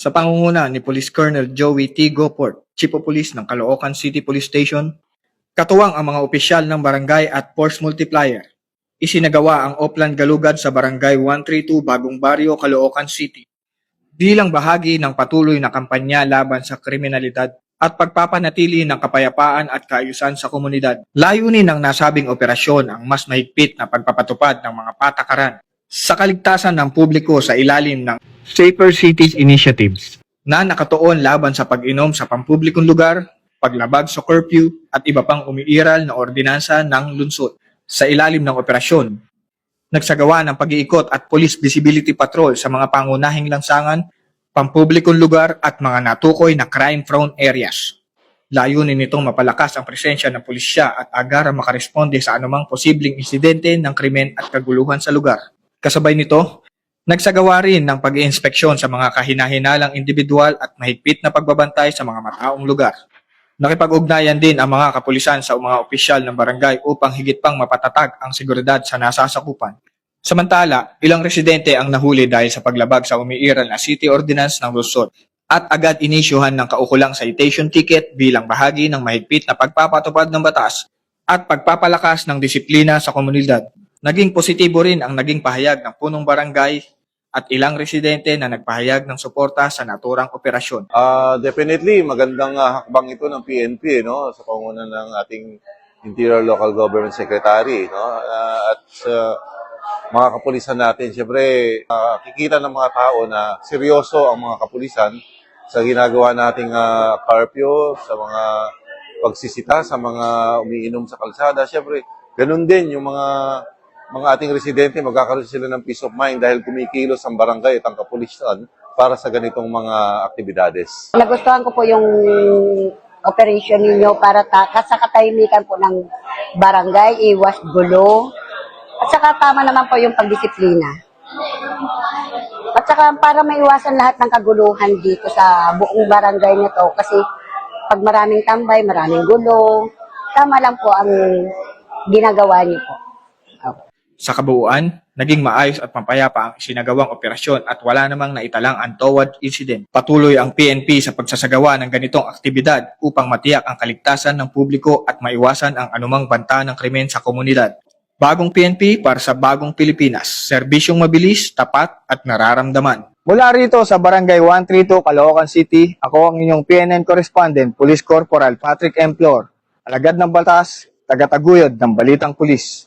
Sa pangunguna ni Police Colonel Joey T. Goport, Chief of Police ng Caloocan City Police Station, katuwang ang mga opisyal ng barangay at force multiplier. Isinagawa ang Oplan Galugad sa Barangay 132 Bagong Baryo, Caloocan City bilang bahagi ng patuloy na kampanya laban sa kriminalidad at pagpapanatili ng kapayapaan at kaayusan sa komunidad. Layunin ng nasabing operasyon ang mas mahigpit na pagpapatupad ng mga patakaran sa kaligtasan ng publiko sa ilalim ng Safer Cities Initiatives na nakatuon laban sa pag-inom sa pampublikong lugar, paglabag sa curfew at iba pang umiiral na ordinansa ng lungsod. Sa ilalim ng operasyon, nagsagawa ng pag-iikot at police visibility patrol sa mga pangunahing lansangan, pampublikong lugar at mga natukoy na crime-prone areas. Layunin nitong mapalakas ang presensya ng pulisya at agara makaresponde sa anumang posibleng insidente ng krimen at kaguluhan sa lugar. Kasabay nito, nagsagawa rin ng pag-iinspeksyon sa mga kahinahinalang individual at mahigpit na pagbabantay sa mga mataong lugar. Nakipag-ugnayan din ang mga kapulisan sa mga opisyal ng barangay upang higit pang mapatatag ang seguridad sa nasasakupan. Samantala, ilang residente ang nahuli dahil sa paglabag sa umiiral na city ordinance ng lungsod at agad inisyuhan ng kaukulang citation ticket bilang bahagi ng mahigpit na pagpapatupad ng batas at pagpapalakas ng disiplina sa komunidad. Naging positibo rin ang naging pahayag ng punong barangay at ilang residente na nagpahayag ng suporta sa naturang operasyon. Definitely, magandang hakbang ito ng PNP, no, sa pangunguna ng ating Interior Local Government Secretary, no, at mga kapulisan natin. Siyempre, kikita ng mga tao na seryoso ang mga kapulisan sa ginagawa nating curfew, sa mga pagsisita, sa mga umiinom sa kalsada. Siyempre, ganun din yung mga ating residente, magkakaroon sila ng peace of mind dahil kumikilos ang barangay at ang kapulisan para sa ganitong mga aktibidades. Nagustuhan ko po yung operation ninyo para sa katahimikan po ng barangay, iwas gulo, at saka tama naman po yung pagdisiplina. At saka para maiwasan lahat ng kaguluhan dito sa buong barangay nito kasi pag maraming tambay, maraming gulo, tama lang po ang ginagawa niyo po. Sa kabuuan, naging maayos at mapayapa ang isinagawang operasyon at wala namang naitalang untoward incident. Patuloy ang PNP sa pagsasagawa ng ganitong aktibidad upang matiyak ang kaligtasan ng publiko at maiwasan ang anumang banta ng krimen sa komunidad. Bagong PNP para sa bagong Pilipinas. Serbisyong mabilis, tapat at nararamdaman. Mula rito sa Barangay 132, Caloocan City, ako ang inyong PNN correspondent, Police Corporal Patrick M. Flor, alagad ng batas, tagataguyod ng Balitang Pulis.